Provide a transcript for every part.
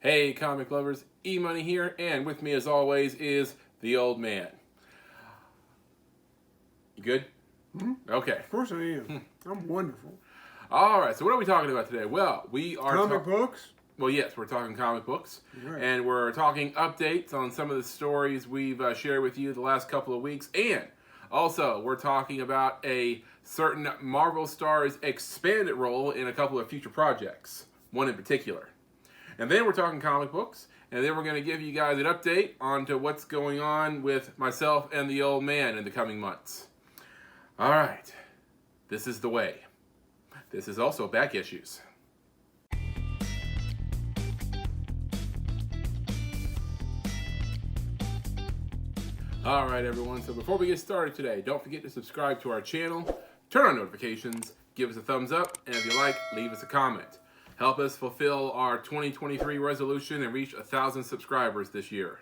Hey, comic lovers, EMoney here, and with me as always is the old man. You good? Mm-hmm. Okay. Of course I am. I'm wonderful. Alright, so what are we talking about today? Well, we are... Comic books? Well, yes, we're talking comic books. Right. And we're talking updates on some of the stories we've shared with you the last couple of weeks. And also, we're talking about a certain Marvel star's expanded role in a couple of future projects. One in particular. And then we're talking comic books, and then we're going to give you guys an update on to what's going on with myself and the old man in the coming months. All right, this is the way. This is also back issues. All right, everyone, so before we get started today, don't forget to subscribe to our channel, turn on notifications, give us a thumbs up, and if you like, leave us a comment. Help us fulfill our 2023 resolution and reach 1,000 subscribers this year.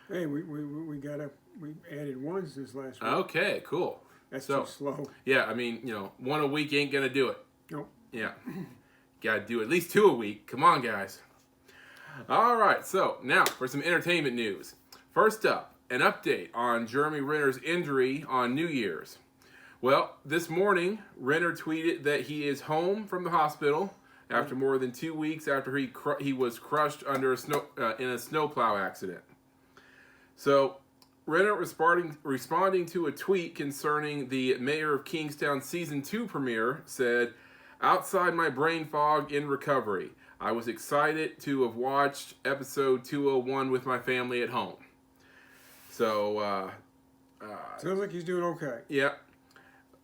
Hey, we added ones this last week. Okay, cool. That's too slow. Yeah, I mean, one a week ain't gonna do it. Nope. Yeah. Gotta do at least 2 a week. Come on, guys. All right, so now for some entertainment news. First up, an update on Jeremy Renner's injury on New Year's. Well, this morning, Renner tweeted that he is home from the hospital after more than 2 weeks after he was crushed under in a snowplow accident. So, Renner responding to a tweet concerning the Mayor of Kingstown Season 2 premiere said, "Outside my brain fog in recovery. I was excited to have watched episode 201 with my family at home." So, sounds like he's doing okay. Yeah.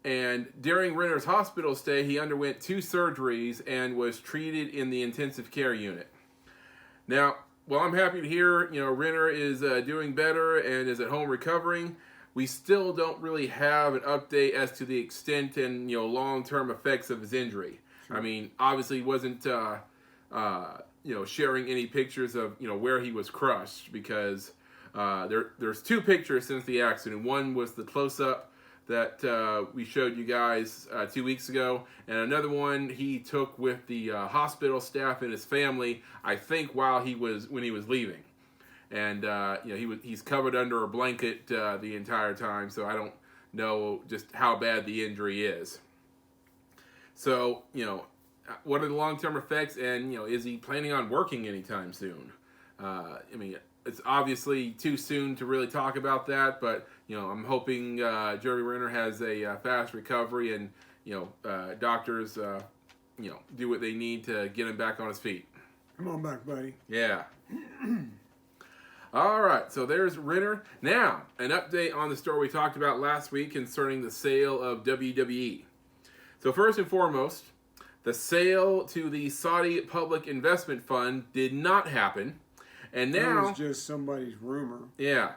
And during Renner's hospital stay, he underwent 2 surgeries and was treated in the intensive care unit. Now, while I'm happy to hear, Renner is doing better and is at home recovering, we still don't really have an update as to the extent and, long-term effects of his injury. Sure. I mean, obviously he wasn't, sharing any pictures of, where he was crushed because there's 2 pictures since the accident. One was the close-up that we showed you guys 2 weeks ago, and another one he took with the hospital staff and his family, I think when he was leaving. And he's covered under a blanket the entire time, so I don't know just how bad the injury is. So, what are the long-term effects, and is he planning on working anytime soon? It's obviously too soon to really talk about that, but I'm hoping Jeremy Renner has a fast recovery and doctors do what they need to get him back on his feet. Come on back, buddy. Yeah. All right, so there's Renner. Now, an update on the story we talked about last week concerning the sale of WWE. So first and foremost, the sale to the Saudi Public Investment Fund did not happen. And now, that was just somebody's rumor. Yeah.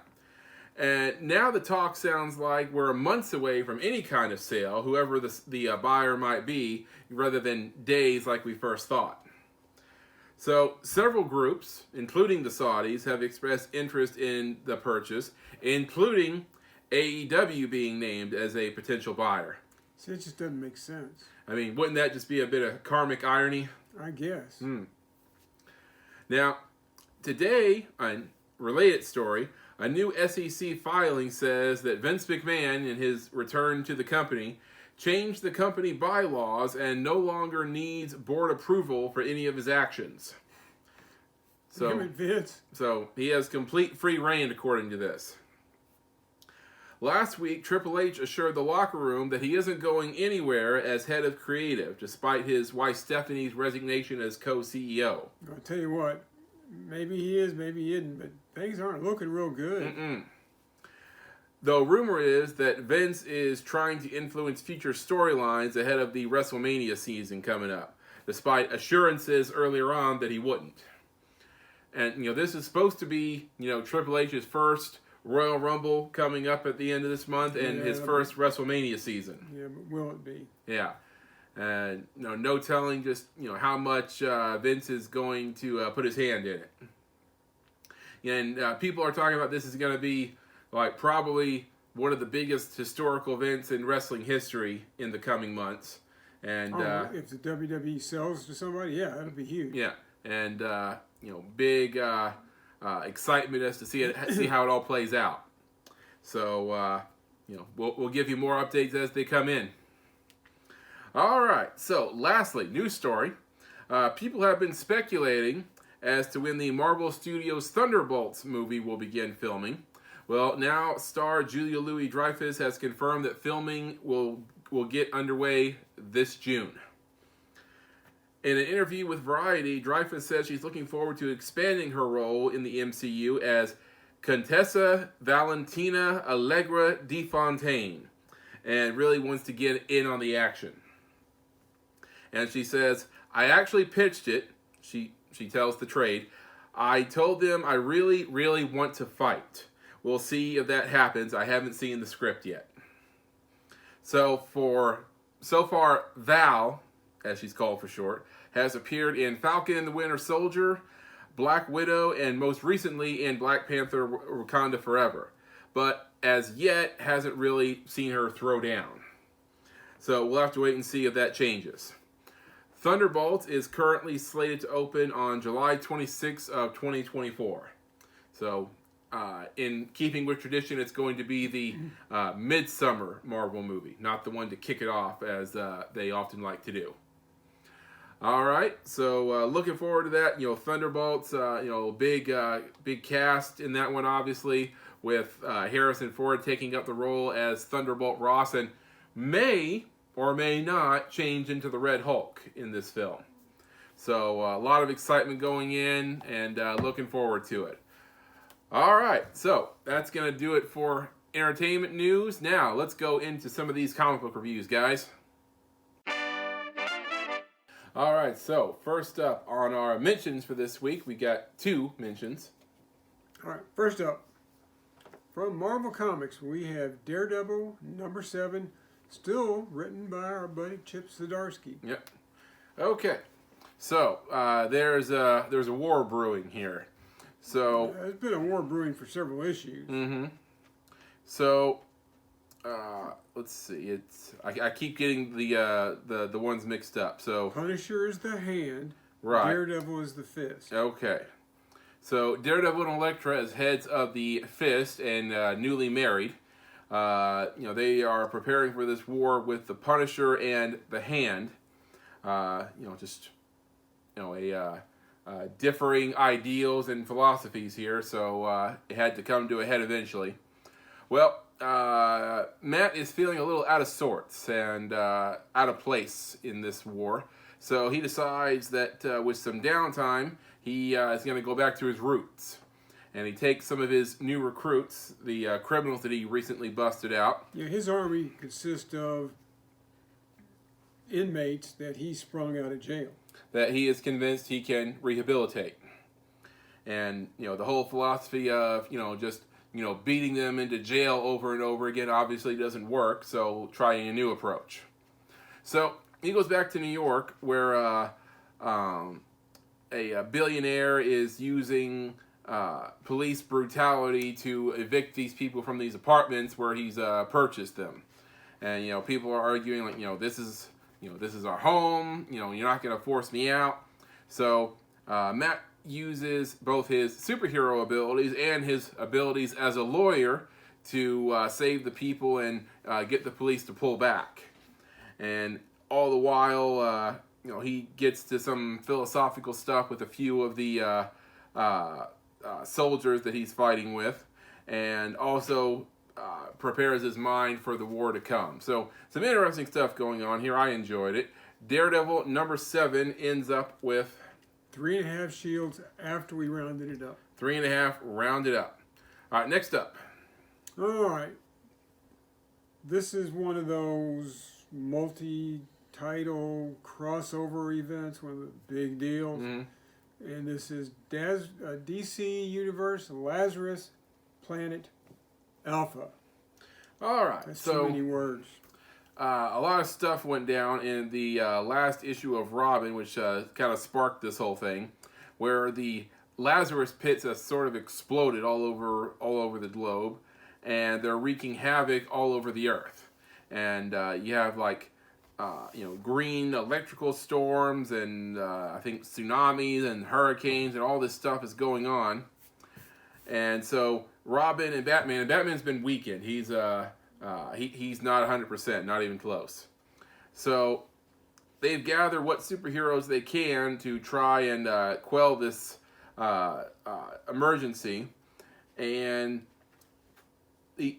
And now the talk sounds like we're months away from any kind of sale, whoever the buyer might be, rather than days like we first thought. So several groups, including the Saudis, have expressed interest in the purchase, including AEW being named as a potential buyer. See, it just doesn't make sense. I mean, wouldn't that just be a bit of karmic irony? I guess. Now, today, a related story, a new SEC filing says that Vince McMahon, in his return to the company, changed the company bylaws and no longer needs board approval for any of his actions. Damn it, Vince. So he has complete free reign according to this. Last week, Triple H assured the locker room that he isn't going anywhere as head of creative, despite his wife Stephanie's resignation as co-CEO. I'll tell you what. Maybe he is, maybe he isn't, but things aren't looking real good. Though rumor is that Vince is trying to influence future storylines ahead of the WrestleMania season coming up, despite assurances earlier on that he wouldn't. And, this is supposed to be, Triple H's first Royal Rumble coming up at the end of this month and his first WrestleMania season. Yeah, but will it be? Yeah. And no telling just how much Vince is going to put his hand in it. And people are talking about this is going to be like probably one of the biggest historical events in wrestling history in the coming months. And if the WWE sells to somebody, yeah, that'll be huge. Yeah, and big excitement as to see how it all plays out. So we'll give you more updates as they come in. All right. So lastly, news story. People have been speculating as to when the Marvel Studios Thunderbolts movie will begin filming. Well, now star Julia Louis-Dreyfus has confirmed that filming will get underway this June. In an interview with Variety, Dreyfus says she's looking forward to expanding her role in the MCU as Contessa Valentina Allegra de Fontaine, and really wants to get in on the action. And she says, I actually pitched it, she tells the trade. I told them I really, really want to fight. We'll see if that happens. I haven't seen the script yet. So far, Val, as she's called for short, has appeared in Falcon and the Winter Soldier, Black Widow, and most recently in Black Panther Wakanda Forever. But as yet, hasn't really seen her throw down. So we'll have to wait and see if that changes. Thunderbolt is currently slated to open on July 26th of 2024. So, in keeping with tradition, it's going to be the midsummer Marvel movie, not the one to kick it off as they often like to do. All right, so looking forward to that. Thunderbolts, big cast in that one, obviously, with Harrison Ford taking up the role as Thunderbolt Ross, and may or may not change into the Red Hulk in this film. So a lot of excitement going in, and looking forward to it. All right, so that's going to do it for entertainment news. Now, let's go into some of these comic book reviews, guys. All right, so first up on our mentions for this week, we got 2 mentions. All right, first up, from Marvel Comics, we have Daredevil #7, still written by our buddy Chip Zdarsky. Yep. Okay, so there's a war brewing here. So there's been a war brewing for several issues. Mm-hmm. So let's see. I keep getting the ones mixed up. So Punisher is the hand. Right. Daredevil is the fist. Okay. So Daredevil and Elektra as heads of the Fist and newly married. They are preparing for this war with the Punisher and the Hand. Differing ideals and philosophies here, so it had to come to a head eventually. Well, Matt is feeling a little out of sorts and out of place in this war, so he decides that with some downtime, he is going to go back to his roots. And he takes some of his new recruits, the criminals that he recently busted out. Yeah, his army consists of inmates that he sprung out of jail, that he is convinced he can rehabilitate. And, the whole philosophy of, just, beating them into jail over and over again obviously doesn't work, so trying a new approach. So, he goes back to New York where a billionaire is using police brutality to evict these people from these apartments where he's purchased them. And, people are arguing like, this is our home, you're not going to force me out. So Matt uses both his superhero abilities and his abilities as a lawyer to save the people and get the police to pull back. And all the while, he gets to some philosophical stuff with a few of the soldiers that he's fighting with, and also prepares his mind for the war to come. So some interesting stuff going on here. I enjoyed it. Daredevil #7 ends up with 3.5 shields after we rounded it up. 3.5 rounded up. All right, next up. All right. This is one of those multi-title crossover events, one of the big deals. Mm-hmm. And this is DC Universe Lazarus Planet Alpha. All right. That's so too many words. A lot of stuff went down in the last issue of Robin, which kind of sparked this whole thing, where the Lazarus pits have sort of exploded all over the globe, and they're wreaking havoc all over the earth. And you have like green electrical storms and I think tsunamis and hurricanes and all this stuff is going on. And so Robin and Batman's been weakened. He's not 100%, not even close. So they've gathered what superheroes they can to try and quell this emergency. And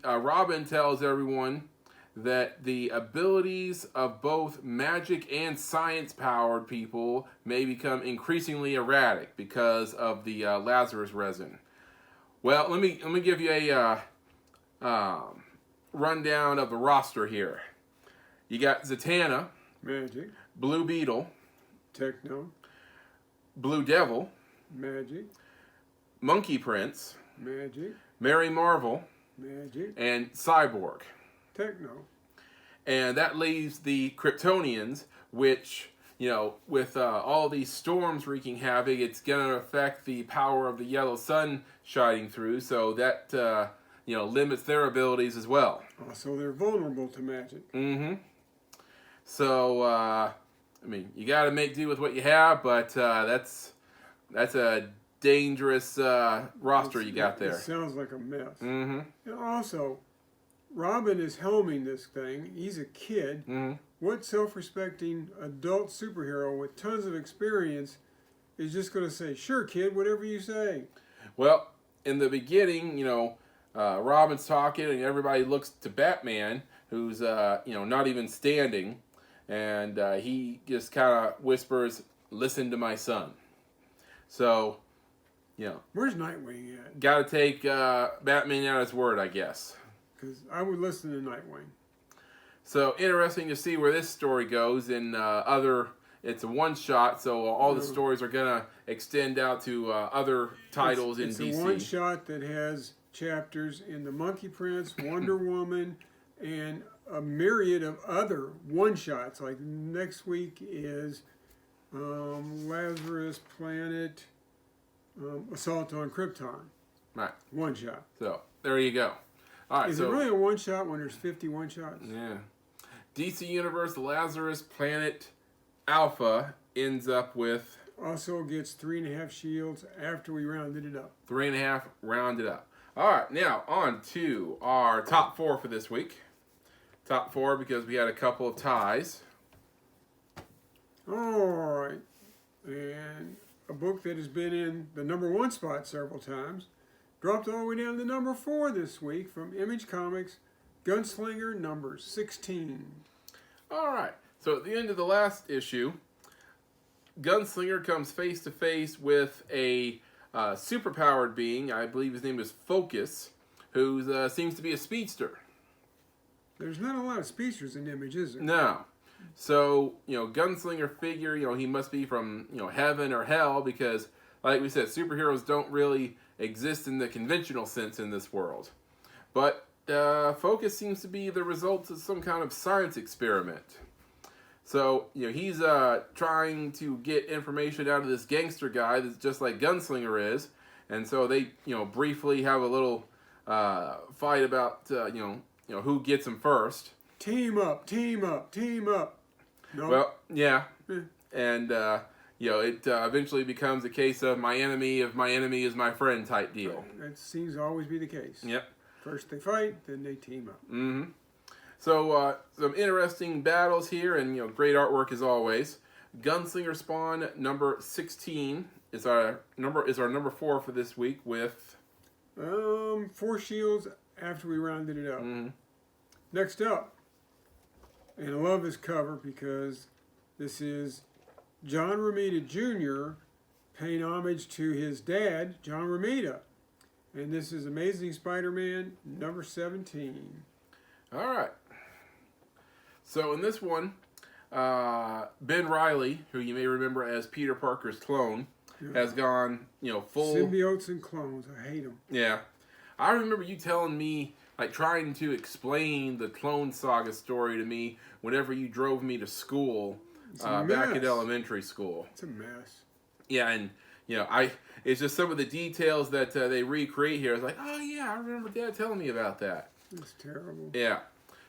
Robin tells everyone that the abilities of both magic and science-powered people may become increasingly erratic because of the Lazarus resin. Well, let me give you a rundown of the roster here. You got Zatanna, Magic. Blue Beetle, Techno. Blue Devil, Magic. Monkey Prince, Magic. Mary Marvel, Magic. and Cyborg. Techno. And that leaves the Kryptonians, which, with all these storms wreaking havoc, it's going to affect the power of the yellow sun shining through, so that, limits their abilities as well. So they're vulnerable to magic. Mm-hmm. So, you got to make do with what you have, but that's a dangerous roster you got there. It sounds like a mess. Mm-hmm. And also, Robin is helming this thing. He's a kid. Mm-hmm. What self-respecting adult superhero with tons of experience is just going to say, "Sure, kid, whatever you say"? Well, in the beginning, Robin's talking and everybody looks to Batman, who's, not even standing. And he just kind of whispers, "Listen to my son." So, Where's Nightwing at? got to take Batman at his word, I guess. Because I would listen to Nightwing. So, interesting to see where this story goes. In it's a one-shot, so all the stories are going to extend out to other titles in DC. It's a one-shot that has chapters in the Monkey Prince, Wonder Woman, and a myriad of other one-shots. Like next week is Lazarus Planet, Assault on Krypton. Right. One shot. So, there you go. All right, Is it really a one-shot when there's 50 one-shots? Yeah. DC Universe, the Lazarus Planet Alpha ends up with... Also gets 3.5 shields after we rounded it up. 3.5 rounded up. All right, now on to our top 4 for this week. Top 4 because we had a couple of ties. All right. And a book that has been in the #1 spot several times dropped all the way down to number 4 this week from Image Comics, Gunslinger number 16. All right. So at the end of the last issue, Gunslinger comes face to face with a superpowered being. I believe his name is Focus, who seems to be a speedster. There's not a lot of speedsters in Image, is there? No. So, Gunslinger figure, he must be from, heaven or hell because, like we said, superheroes don't really exist in the conventional sense in this world. But Focus seems to be the result of some kind of science experiment. So, he's trying to get information out of this gangster guy that's just like Gunslinger is. And so they, briefly have a little fight about, who gets him first. Team up, team up, team up. No. Well, yeah. And, it eventually becomes a case of my enemy is my friend type deal. That seems to always be the case. Yep. First they fight, then they team up. Mm-hmm. So, some interesting battles here and, great artwork as always. Gunslinger Spawn number 16 is our number 4 for this week with... 4 shields after we rounded it up. Mm-hmm. Next up, and I love this cover because this is John Romita Jr. paying homage to his dad, John Romita. And this is Amazing Spider-Man number 17. All right. So in this one, Ben Reilly, who you may remember as Peter Parker's clone, has gone, full... Symbiotes and clones. I hate them. Yeah. I remember you telling me, trying to explain the Clone Saga story to me whenever you drove me to school back at elementary school. It's a mess. Yeah, and, it's just some of the details that they recreate here. It's like, oh, yeah, I remember Dad telling me about that. It's terrible. Yeah.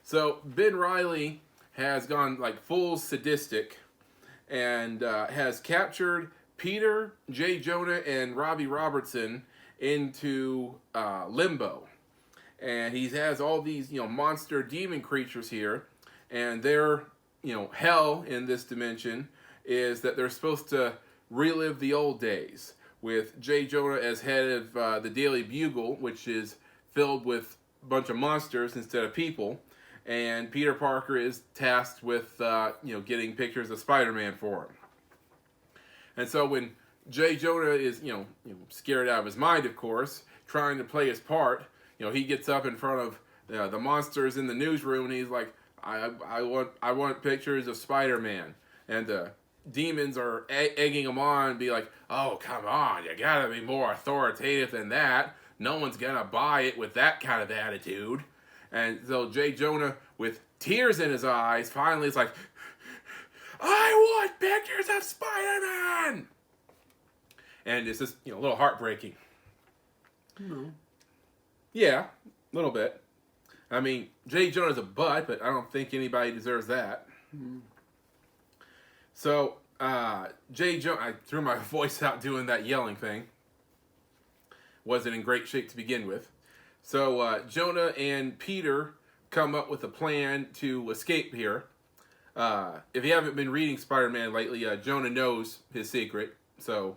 So, Ben Reilly has gone like full sadistic and has captured Peter, J. Jonah, and Robbie Robertson into limbo. And he has all these, monster demon creatures here, and their, hell in this dimension is that they're supposed to relive the old days with J. Jonah as head of the Daily Bugle, which is filled with a bunch of monsters instead of people, and Peter Parker is tasked with, getting pictures of Spider-Man for him. And so when J. Jonah is, scared out of his mind, of course, trying to play his part, he gets up in front of the monsters in the newsroom, and he's like, I want pictures of Spider-Man. And the demons are egging him on and be like, oh, come on, you gotta be more authoritative than that. No one's gonna buy it with that kind of attitude. And so J. Jonah, with tears in his eyes, finally is like, I want pictures of Spider-Man! And it's just, a little heartbreaking. No. Yeah, a little bit. I mean, J. Jonah's a butt, but I don't think anybody deserves that. Mm. So, J. Jonah, I threw my voice out doing that yelling thing. Wasn't in great shape to begin with. So, Jonah and Peter come up with a plan to escape here. If you haven't been reading Spider-Man lately, Jonah knows his secret. So,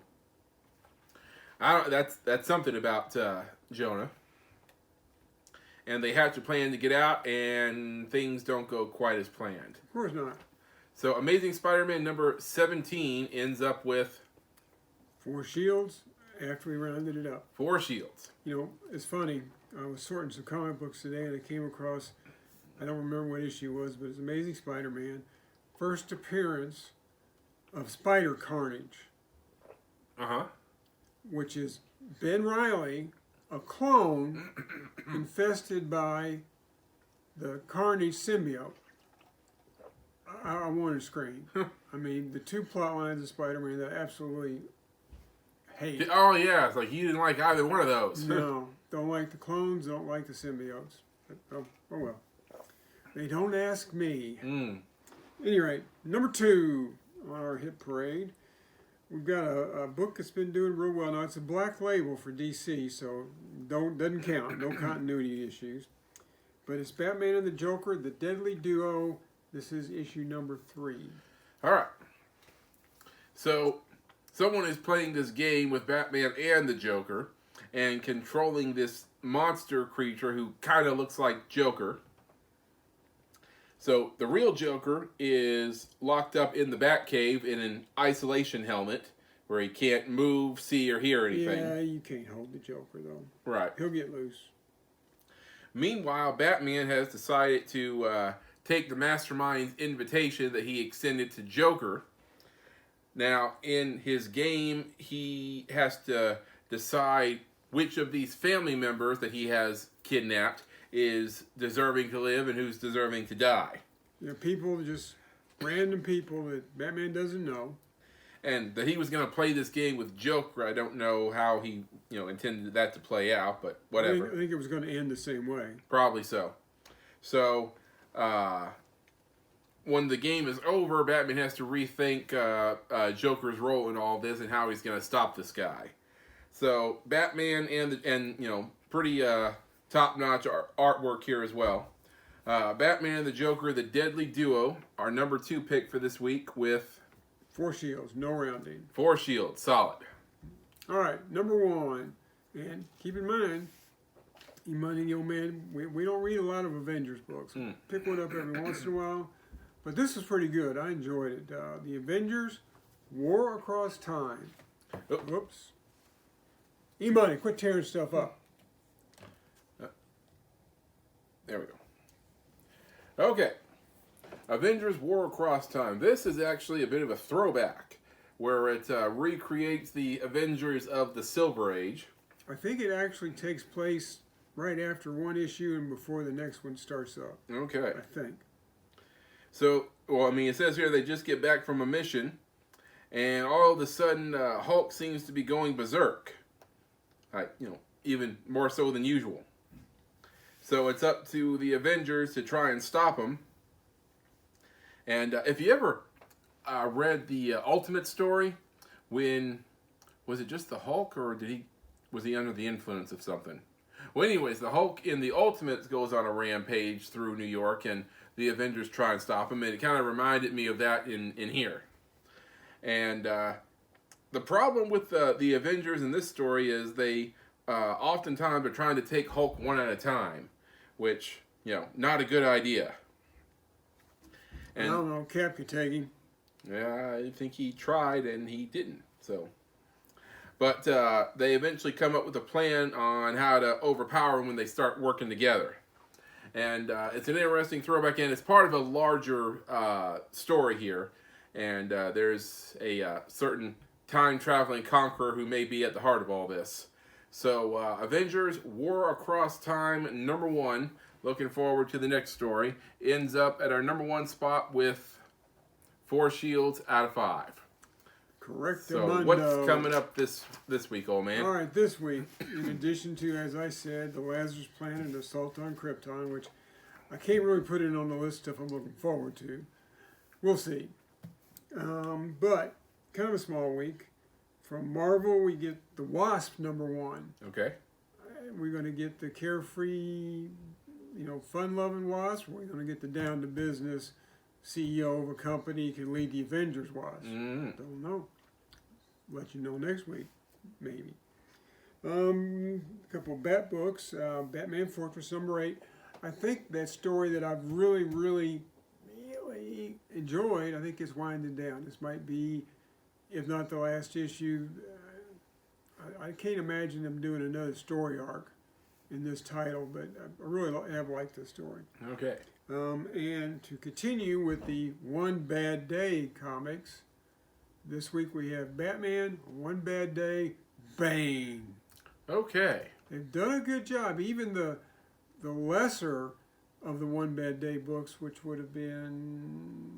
that's something about Jonah. And they have to plan to get out, and things don't go quite as planned. Of course not. So Amazing Spider-Man number 17 ends up with 4 shields after we rounded it up. 4 shields. It's funny. I was sorting some comic books today, and I came across, I don't remember what issue it was, but it's Amazing Spider-Man. First appearance of Spider Carnage. Uh-huh. Which is Ben Reilly, a clone infested by the Carnage symbiote. I want to scream. I mean, the 2 plot lines of Spider-Man that I absolutely hate. Oh, yeah. It's like you didn't like either one of those. No. Don't like the clones, don't like the symbiotes. But, oh well. They don't ask me. Any rate, number 2 on our hit parade. We've got a book that's been doing real well. Now, it's a black label for DC, so doesn't count. No continuity issues. But it's Batman and the Joker, the Deadly Duo. This is issue number 3. All right. So, someone is playing this game with Batman and the Joker and controlling this monster creature who kind of looks like Joker. So, the real Joker is locked up in the Batcave in an isolation helmet where he can't move, see, or hear anything. Yeah, you can't hold the Joker, though. Right. He'll get loose. Meanwhile, Batman has decided to take the Mastermind's invitation that he extended to Joker. Now, in his game, he has to decide which of these family members that he has kidnapped is deserving to live and who's deserving to die. People, just random people that Batman doesn't know. And that he was going to play this game with Joker, I don't know how he, intended that to play out, but whatever. I think it was going to end the same way. Probably so. So, when the game is over, Batman has to rethink Joker's role in all this and how he's going to stop this guy. So, Batman and pretty top-notch artwork here as well. Batman and the Joker, the Deadly Duo, our number 2 pick for this week with 4 shields, no rounding. 4 shields, solid. All right, number 1, and keep in mind, EMoney, the old man, we don't read a lot of Avengers books. Pick one up every once in a while, but this was pretty good. I enjoyed it. The Avengers, War Across Time. Whoops. EMoney, quit tearing stuff up. There we go. Okay. Avengers War Across Time. This is actually a bit of a throwback, where it recreates the Avengers of the Silver Age. I think it actually takes place right after one issue and before the next one starts up. Okay. I think. So, it says here they just get back from a mission, and all of a sudden Hulk seems to be going berserk. Even more so than usual. So it's up to the Avengers to try and stop him. And if you ever read the Ultimate story, was it just the Hulk, or was he under the influence of something? Well, anyways, the Hulk in the Ultimates goes on a rampage through New York, and the Avengers try and stop him, and it kind of reminded me of that in here. And the problem with the Avengers in this story is they oftentimes are trying to take Hulk one at a time, which, not a good idea. And, I don't know, Cap could take him. Yeah, I think he tried and he didn't. So, but they eventually come up with a plan on how to overpower him when they start working together. And it's an interesting throwback, and it's part of a larger story here. And there's a certain time-traveling conqueror who may be at the heart of all this. So, Avengers War Across Time #1. Looking forward to the next story. Ends up at our #1 spot with 4 shields out of 5. Correct. So what's coming up this week, old man? All right, this week, in addition to, as I said, the Lazarus Planet and Assault on Krypton, which I can't really put it on the list of stuff I'm looking forward to. We'll see. But kind of a small week. From Marvel, we get the Wasp #1. Okay. We're going to get the carefree, fun-loving Wasp. We're going to get the down-to-business CEO of a company who can lead the Avengers Wasp. Don't know. Let you know next week, maybe. A couple of Bat books. Batman Fortress #8. I think that story that I've really, really, really enjoyed, I think it's winding down. This might be, if not the last issue. I can't imagine them doing another story arc in this title, but I really have liked this story. Okay. And to continue with the One Bad Day comics, this week we have Batman, One Bad Day, Bane. Okay. They've done a good job. Even the lesser of the One Bad Day books, which would have been,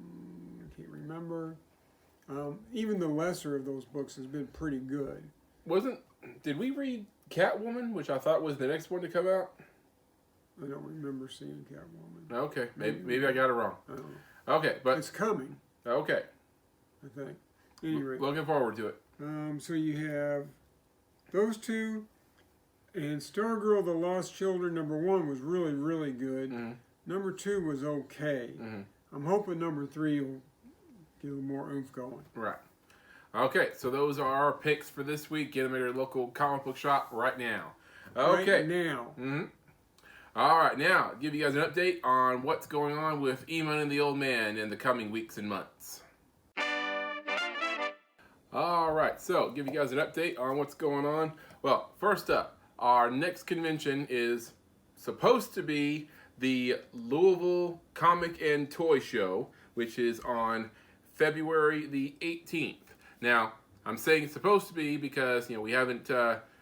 I can't remember, even the lesser of those books has been pretty good. Did we read Catwoman, which I thought was the next one to come out? I don't remember seeing Catwoman. Okay, maybe I got it wrong. I don't know. Okay, but It's coming, okay. I think. Anyway, Looking forward to it. so you have those two, and Stargirl: The Lost Children #1 was really, really good. #2 was okay. I'm hoping #3 will get a little more oomph going. Right. Okay, so those are our picks for this week. Get them at your local comic book shop right now. Okay. Right now. All right, now, give you guys an update on what's going on with EMoney and the Old Man in the coming weeks and months. All right, so give you guys an update on what's going on. Well, first up, our next convention is supposed to be the Louisville Comic and Toy Show, which is on February the 18th. Now, I'm saying it's supposed to be because, we haven't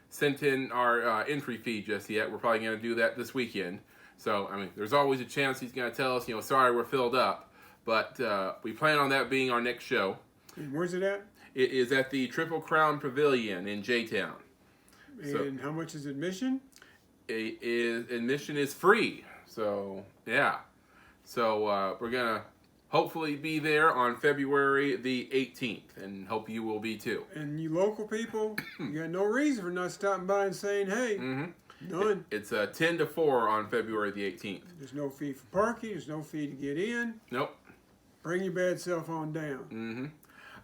sent in our entry fee just yet. We're probably going to do that this weekend. So, there's always a chance he's going to tell us, sorry, we're filled up. But we plan on that being our next show. And where's it at? It is at the Triple Crown Pavilion in J-Town. And how much is admission? Admission is free. So, yeah. So, we're going to hopefully be there on February the 18th, and hope you will be too. And you local people, you got no reason for not stopping by and saying, hey, none. It's 10 to 4 on February the 18th. There's no fee for parking. There's no fee to get in. Nope. Bring your bad self on down.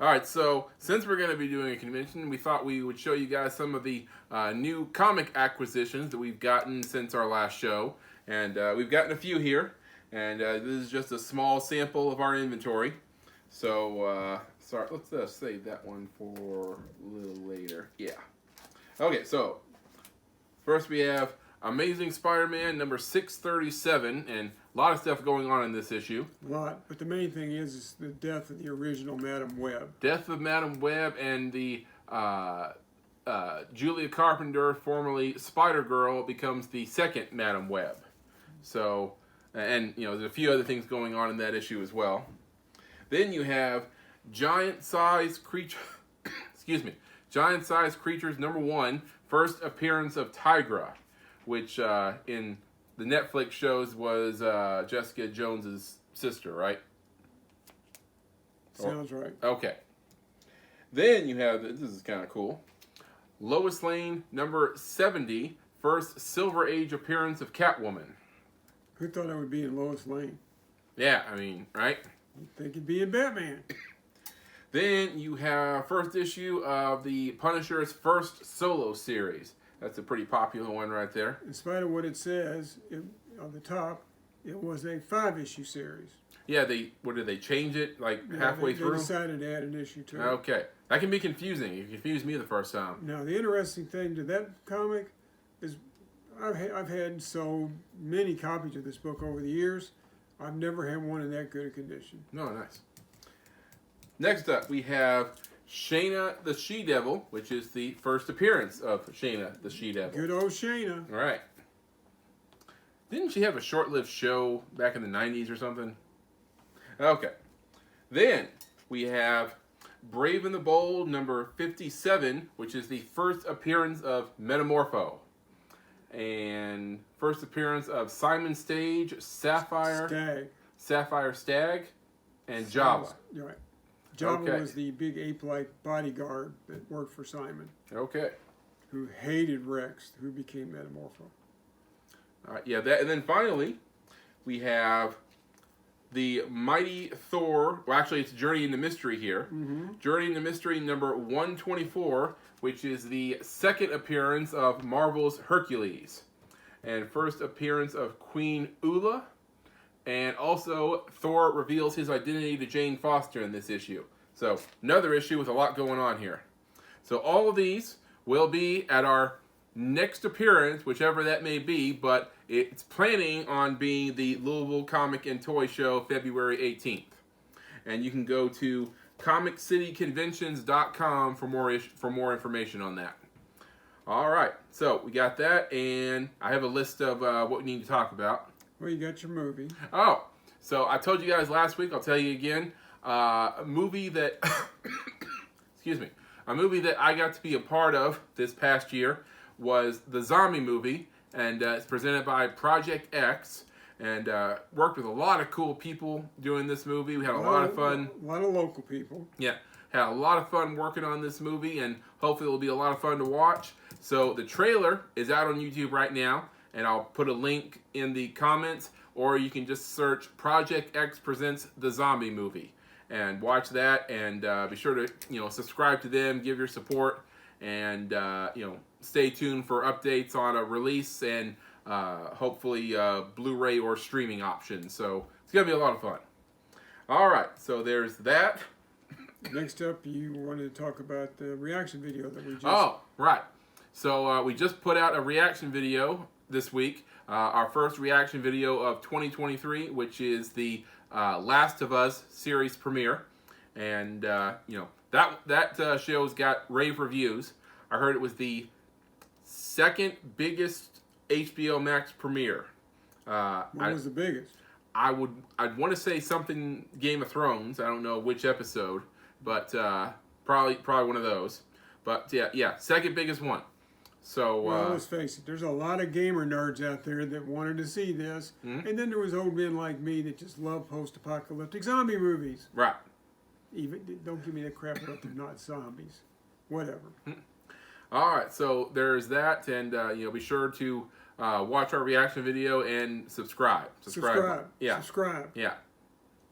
All right, so since we're going to be doing a convention, we thought we would show you guys some of the new comic acquisitions that we've gotten since our last show. And we've gotten a few here. And this is just a small sample of our inventory. So, sorry, let's save that one for a little later. Yeah. Okay, so first we have Amazing Spider-Man number 637, and a lot of stuff going on in this issue. A lot, but the main thing is the death of the original Madam Web. Death of Madam Web and the Julia Carpenter, formerly Spider-Girl, becomes the second Madam Web. So, and there's a few other things going on in that issue as well. Then you have giant-sized creature. Excuse me, giant-sized creatures #1, first appearance of Tigra, which in the Netflix shows was Jessica Jones's sister, right? Sounds right. Okay. Then you have, this is kind of cool, Lois Lane, number 70, first Silver Age appearance of Catwoman. Who thought I would be in Lois Lane? Yeah, I mean, right? You'd think it'd be in Batman. Then you have first issue of the Punisher's first solo series. That's a pretty popular one right there. In spite of what it says on the top, it was a 5-issue series. Yeah, what did they change it halfway through? They decided to add an issue to it. Okay. That can be confusing. It confused me the first time. Now, the interesting thing to that comic is I've had so many copies of this book over the years. I've never had one in that good a condition. No, nice. Next up, we have Shayna the She-Devil, which is the first appearance of Shayna the She-Devil. Good old Shayna. All right. Didn't she have a short-lived show back in the 90s or something? Okay. Then we have Brave and the Bold, number 57, which is the first appearance of Metamorpho. And first appearance of Simon Stage, Sapphire Stag, and Java. Right. Java was the big ape-like bodyguard that worked for Simon. Okay. Who hated Rex, who became Metamorpho. All right, yeah, and then finally, we have the Mighty Thor. Well, actually, it's Journey into Mystery here. Mm-hmm. Journey into Mystery number 124, which is the second appearance of Marvel's Hercules. And first appearance of Queen Ula. And also, Thor reveals his identity to Jane Foster in this issue. So, another issue with a lot going on here. So, all of these will be at our next appearance, whichever that may be, but it's planning on being the Louisville Comic and Toy Show, February 18th. And you can go to ComicCityConventions.com for more information on that. All right, so we got that, and I have a list of what we need to talk about. Well, you got your movie. Oh, so I told you guys last week, I'll tell you again, a movie that, excuse me, a movie that I got to be a part of this past year was the zombie movie, and it's presented by Project X, and worked with a lot of cool people doing this movie. We had a lot of fun. A lot of local people. Yeah, had a lot of fun working on this movie, and hopefully it'll be a lot of fun to watch. So the trailer is out on YouTube right now, and I'll put a link in the comments, or you can just search Project X Presents the Zombie Movie and watch that, and be sure to subscribe to them, give your support, and stay tuned for updates on a release and hopefully Blu-ray or streaming options. So it's gonna be a lot of fun. All right, so there's that. Next up, you wanted to talk about the reaction video that we just... Oh, right. So we just put out a reaction video this week, our first reaction video of 2023, which is the Last of Us series premiere, and that show's got rave reviews. I heard it was the second biggest HBO Max premiere. What was the biggest? I'd want to say something Game of Thrones. I don't know which episode, but probably one of those. But yeah, second biggest one. So, well, let's face it, there's a lot of gamer nerds out there that wanted to see this. Mm-hmm. And then there was old men like me that just love post-apocalyptic zombie movies. Right. Even don't give me that crap about they're not zombies. Whatever. Mm-hmm. All right, so there's that. And, be sure to watch our reaction video and subscribe. Yeah. Subscribe. Yeah.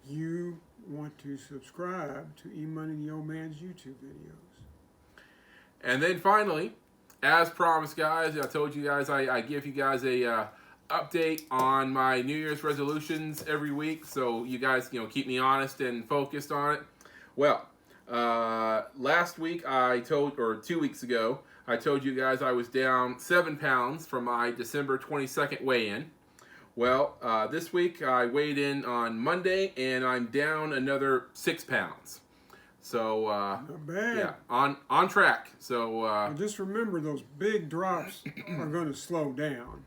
You want to subscribe to EMoney the Old Man's YouTube videos. And then finally, as promised, guys, I told you guys I give you guys a update on my New Year's resolutions every week, so you guys keep me honest and focused on it. Well, last week 2 weeks ago, I told you guys I was down 7 pounds from my December 22nd weigh-in. Well, this week I weighed in on Monday, and I'm down another 6 pounds. So, not bad. Yeah, on track. So, just remember those big drops are going to slow down.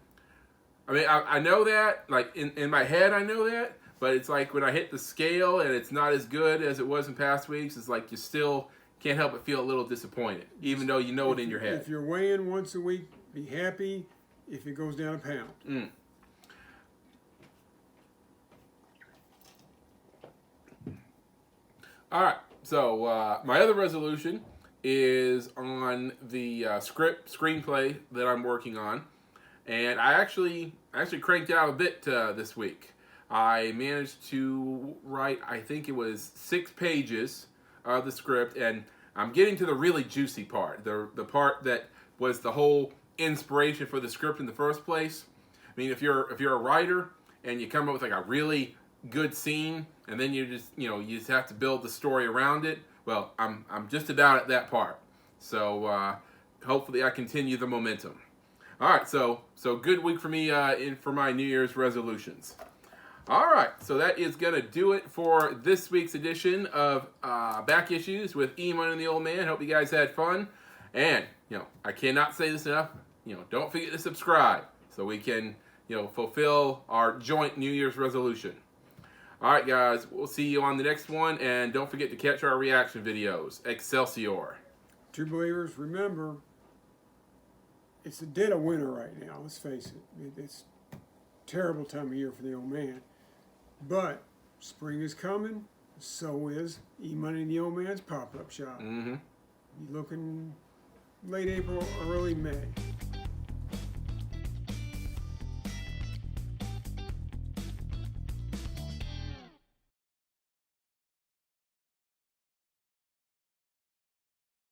I mean, I know that, like, in my head I know that, but it's like when I hit the scale and it's not as good as it was in past weeks, it's like you still can't help but feel a little disappointed, even though you know it in your head. If you're weighing once a week, be happy if it goes down a pound. Mm. All right. So my other resolution is on the screenplay that I'm working on, and I actually cranked out a bit this week. I managed to write, I think it was 6 pages of the script, and I'm getting to the really juicy part, the part that was the whole inspiration for the script in the first place. I mean, if you're a writer and you come up with like a really good scene, and then you just have to build the story around it. Well, I'm just about at that part. So hopefully I continue the momentum. All right, so good week for me for my New Year's resolutions. All right, so that is gonna do it for this week's edition of Back Issues with EMoney and the Old Man. Hope you guys had fun, and I cannot say this enough. Don't forget to subscribe so we can fulfill our joint New Year's resolution. All right, guys, we'll see you on the next one, and don't forget to catch our reaction videos. Excelsior. True believers, remember, it's a dead of winter right now. Let's face it. It's a terrible time of year for the old man. But spring is coming. So is EMoney and the Old Man's pop-up shop. Mm-hmm. You're looking late April, early May.